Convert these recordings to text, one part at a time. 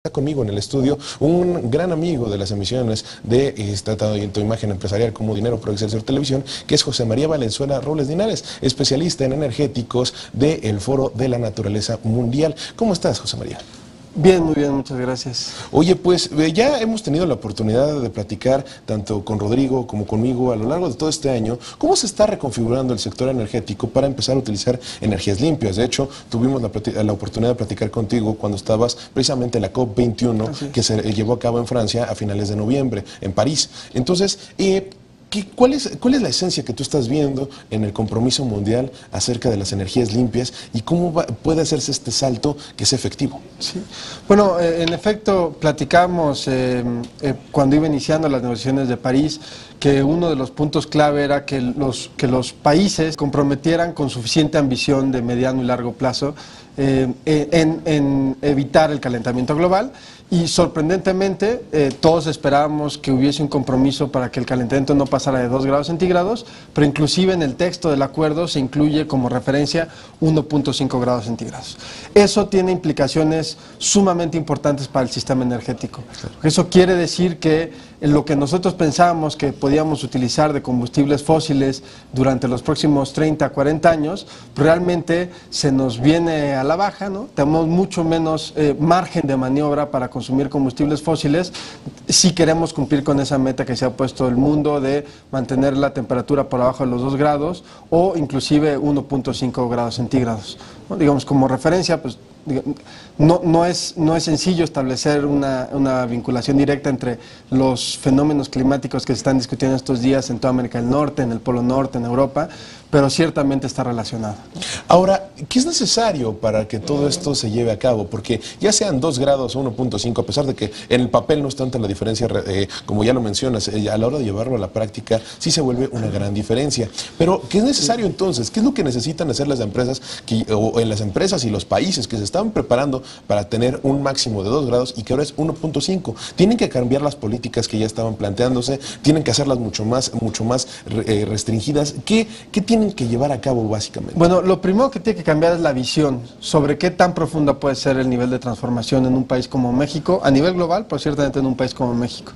Está conmigo en el estudio un gran amigo de las emisiones de Tratado de Imagen Empresarial como Dinero por Excelsior Televisión, que es José María Valenzuela Robles Linares, especialista en energéticos del Foro de la Naturaleza Mundial. ¿Cómo estás, José María? Bien, muy bien, muchas gracias. Oye, pues ya hemos tenido la oportunidad de platicar tanto con Rodrigo como conmigo a lo largo de todo este año cómo se está reconfigurando el sector energético para empezar a utilizar energías limpias. De hecho, tuvimos la oportunidad de platicar contigo cuando estabas precisamente en la COP21 que se llevó a cabo en Francia a finales de noviembre, en París. Entonces, ¿cuál es la esencia que tú estás viendo en el compromiso mundial acerca de las energías limpias y cómo puede hacerse este salto que sea efectivo? Sí. Bueno, en efecto, platicamos cuando iba iniciando las negociaciones de París que uno de los puntos clave era que los países comprometieran con suficiente ambición de mediano y largo plazo en evitar el calentamiento global. Y sorprendentemente todos esperábamos que hubiese un compromiso para que el calentamiento no pasara de 2 grados centígrados, pero inclusive en el texto del acuerdo se incluye como referencia 1.5 grados centígrados. Eso tiene implicaciones sumamente importantes para el sistema energético. Eso quiere decir que lo que nosotros pensábamos que podíamos utilizar de combustibles fósiles durante los próximos 30, 40 años, realmente se nos viene a la baja, ¿no? Tenemos mucho menos margen de maniobra para consumir combustibles fósiles si queremos cumplir con esa meta que se ha puesto el mundo de mantener la temperatura por abajo de los 2 grados o inclusive 1.5 grados centígrados, ¿no? Digamos, como referencia, pues no es sencillo establecer una vinculación directa entre los fenómenos climáticos que se están discutiendo estos días en toda América del Norte, en el Polo Norte, en Europa, pero ciertamente está relacionado. Ahora, ¿qué es necesario para que todo esto se lleve a cabo? Porque ya sean 2 grados o 1.5, a pesar de que en el papel no es tanta la diferencia, como ya lo mencionas, a la hora de llevarlo a la práctica sí se vuelve una gran diferencia. Pero, ¿qué es necesario entonces? ¿Qué es lo que necesitan hacer las empresas o en las empresas y los países que se están preparando para tener un máximo de 2 grados y que ahora es 1.5? Tienen que cambiar las políticas que ya estaban planteándose, tienen que hacerlas mucho más restringidas. ¿Qué tienen que llevar a cabo básicamente? Bueno, lo primero que tiene que cambiar es la visión sobre qué tan profunda puede ser el nivel de transformación en un país como México, a nivel global, pero ciertamente en un país como México.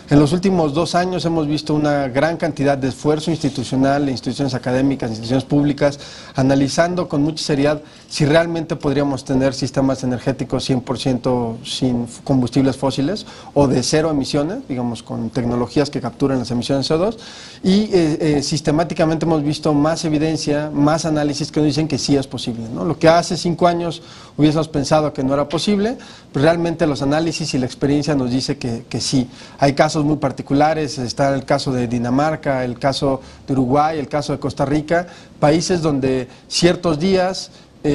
En los últimos 2 años hemos visto una gran cantidad de esfuerzo institucional, de instituciones académicas, instituciones públicas, analizando con mucha seriedad si realmente podríamos tener sistemas energéticos 100% sin combustibles fósiles o de 0 emisiones, digamos, con tecnologías que capturen las emisiones de CO2, y sistemáticamente hemos visto más evidencia, más análisis que nos dicen que sí es posible, ¿no? Lo que hace 5 años hubiésemos pensado que no era posible, pero realmente los análisis y la experiencia nos dice que sí. Hay casos muy particulares, está el caso de Dinamarca, el caso de Uruguay, el caso de Costa Rica, países donde ciertos días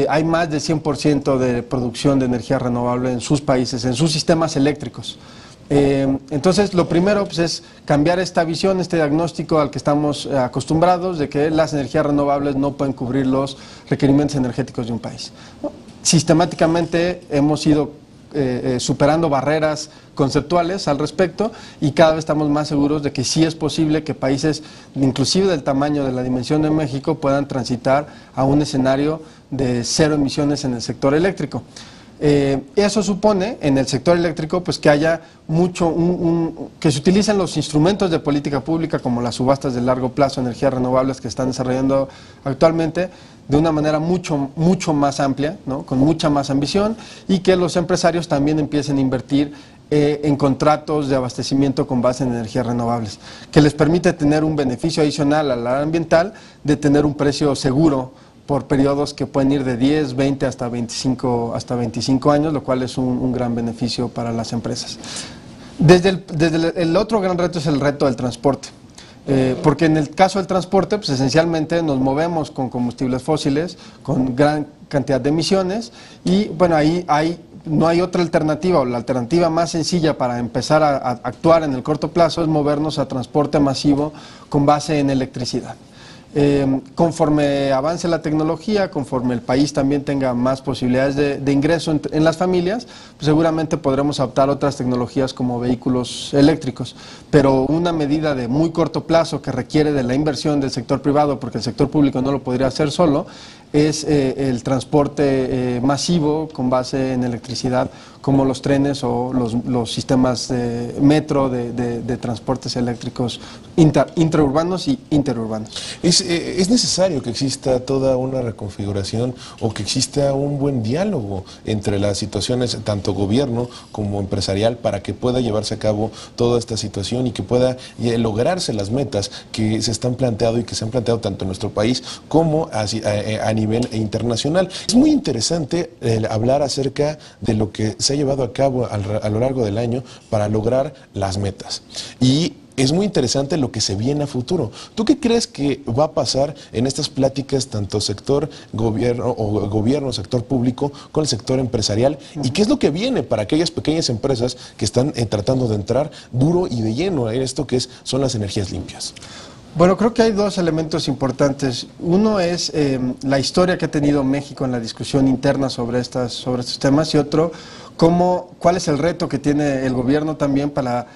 hay más de 100% de producción de energía renovable en sus países, en sus sistemas eléctricos. Entonces, lo primero pues, es cambiar esta visión, este diagnóstico al que estamos acostumbrados de que las energías renovables no pueden cubrir los requerimientos energéticos de un país. Sistemáticamente hemos ido superando barreras conceptuales al respecto y cada vez estamos más seguros de que sí es posible que países, inclusive del tamaño de la dimensión de México, puedan transitar a un escenario de 0 emisiones en el sector eléctrico. Eso supone en el sector eléctrico pues que haya que se utilicen los instrumentos de política pública como las subastas de largo plazo de energías renovables que están desarrollando actualmente de una manera mucho más amplia, ¿no? Con mucha más ambición, y que los empresarios también empiecen a invertir en contratos de abastecimiento con base en energías renovables, que les permite tener un beneficio adicional al área ambiental de tener un precio seguro por periodos que pueden ir de 10, 20 hasta 25 años, lo cual es un gran beneficio para las empresas. El otro gran reto es el reto del transporte, porque en el caso del transporte, pues esencialmente nos movemos con combustibles fósiles, con gran cantidad de emisiones, y bueno, ahí no hay otra alternativa, o la alternativa más sencilla para empezar a actuar en el corto plazo es movernos a transporte masivo con base en electricidad. Conforme avance la tecnología, conforme el país también tenga más posibilidades de ingreso en las familias, pues seguramente podremos adoptar otras tecnologías como vehículos eléctricos, pero una medida de muy corto plazo que requiere de la inversión del sector privado, porque el sector público no lo podría hacer solo, es el transporte masivo con base en electricidad, como los trenes o los sistemas de metro de transportes eléctricos intraurbanos y interurbanos. Es necesario que exista toda una reconfiguración o que exista un buen diálogo entre las situaciones, tanto gobierno como empresarial, para que pueda llevarse a cabo toda esta situación y que pueda lograrse las metas que se están planteando y que se han planteado tanto en nuestro país como a nivel internacional. Es muy interesante hablar acerca de lo que se ha llevado a cabo a lo largo del año para lograr las metas. Y es muy interesante lo que se viene a futuro. ¿Tú qué crees que va a pasar en estas pláticas, tanto sector gobierno, sector público, con el sector empresarial? ¿Y qué es lo que viene para aquellas pequeñas empresas que están tratando de entrar duro y de lleno en esto que son las energías limpias? Bueno, creo que hay dos elementos importantes. Uno es la historia que ha tenido México en la discusión interna sobre estos temas, y otro, cuál es el reto que tiene el gobierno también para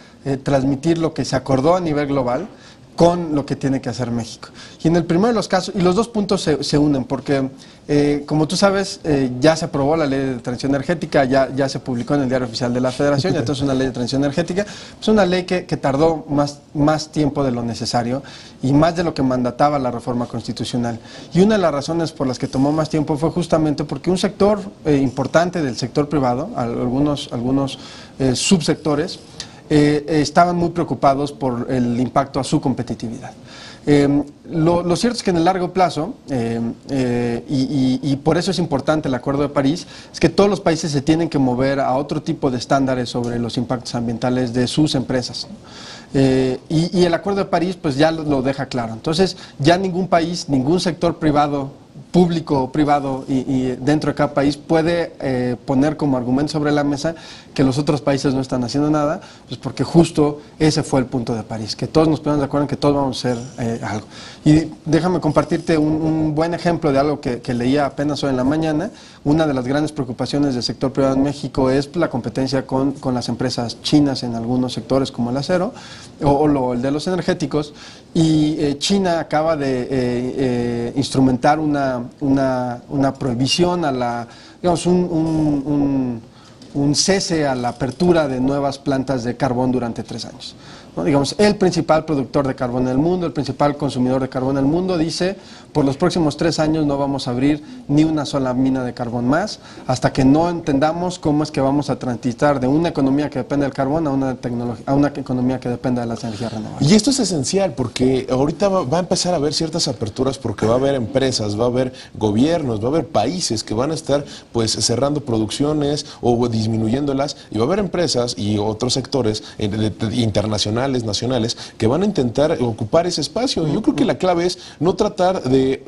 transmitir lo que se acordó a nivel global con lo que tiene que hacer México. Y en el primero de los casos, y los dos puntos se unen, porque como tú sabes, ya se aprobó la ley de transición energética, ya se publicó en el Diario Oficial de la Federación, ya entonces es una ley de transición energética. Es una ley que tardó más tiempo de lo necesario y más de lo que mandataba la reforma constitucional. Y una de las razones por las que tomó más tiempo fue justamente porque un sector importante del sector privado, algunos subsectores, estaban muy preocupados por el impacto a su competitividad. Lo cierto es que en el largo plazo, y por eso es importante el Acuerdo de París, es que todos los países se tienen que mover a otro tipo de estándares sobre los impactos ambientales de sus empresas, ¿no? Y el Acuerdo de París pues ya lo deja claro. Entonces ya ningún país, ningún sector privado, público o privado y dentro de cada país puede poner como argumento sobre la mesa que los otros países no están haciendo nada, pues porque justo ese fue el punto de París, que todos nos ponemos de acuerdo en que todos vamos a hacer algo. Y déjame compartirte un buen ejemplo de algo que leía apenas hoy en la mañana. Una de las grandes preocupaciones del sector privado en México es la competencia con las empresas chinas en algunos sectores como el acero o el de los energéticos, y China acaba de instrumentar una prohibición digamos, un cese a la apertura de nuevas plantas de carbón durante 3 años. ¿No? Digamos, el principal productor de carbón en el mundo, el principal consumidor de carbón en el mundo, dice: por los próximos 3 años no vamos a abrir ni una sola mina de carbón más, hasta que no entendamos cómo es que vamos a transitar de una economía que depende del carbón a una economía que dependa de las energías renovables. Y esto es esencial porque ahorita va a empezar a haber ciertas aperturas, porque va a haber empresas, va a haber gobiernos, va a haber países que van a estar pues cerrando producciones o disminuyéndolas, y va a haber empresas y otros sectores internacionales, nacionales, que van a intentar ocupar ese espacio. Yo creo que la clave es no tratar de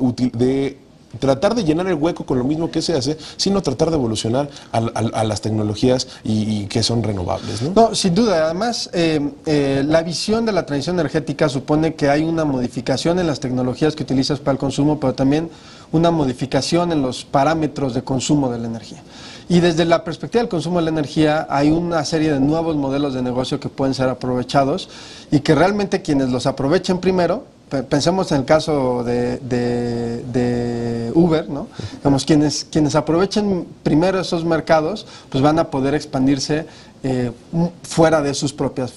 llenar el hueco con lo mismo que se hace, sino tratar de evolucionar a las tecnologías y que son renovables, ¿no? No, sin duda. Además, la visión de la transición energética supone que hay una modificación en las tecnologías que utilizas para el consumo, pero también una modificación en los parámetros de consumo de la energía. Y desde la perspectiva del consumo de la energía hay una serie de nuevos modelos de negocio que pueden ser aprovechados, y que realmente quienes los aprovechen primero, pensemos en el caso de Uber, ¿no? Digamos, quienes aprovechen primero esos mercados, pues van a poder expandirse fuera de sus propias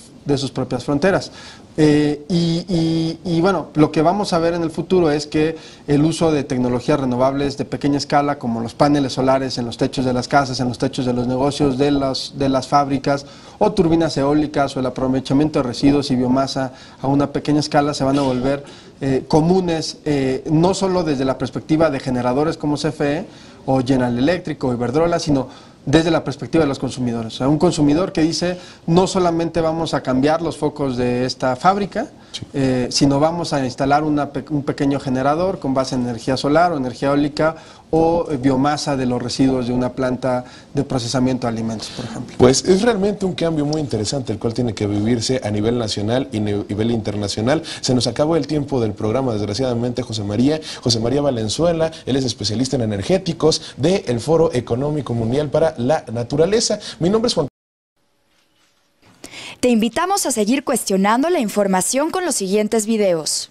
fronteras. Y bueno, lo que vamos a ver en el futuro es que el uso de tecnologías renovables de pequeña escala, como los paneles solares en los techos de las casas, en los techos de los negocios, de las fábricas, o turbinas eólicas, o el aprovechamiento de residuos y biomasa a una pequeña escala, se van a volver comunes, no solo desde la perspectiva de generadores como CFE o General Electric o Iberdrola, sino desde la perspectiva de los consumidores. O sea, un consumidor que dice: no solamente vamos a cambiar los focos de esta fábrica, sí, sino vamos a instalar un pequeño generador con base en energía solar o energía eólica o biomasa de los residuos de una planta de procesamiento de alimentos, por ejemplo. Pues es realmente un cambio muy interesante, el cual tiene que vivirse a nivel nacional y a nivel internacional. Se nos acabó el tiempo del programa, desgraciadamente. José María Valenzuela, él es especialista en energéticos del Foro Económico Mundial para la Naturaleza. Mi nombre es Juan. Te invitamos a seguir cuestionando la información con los siguientes videos.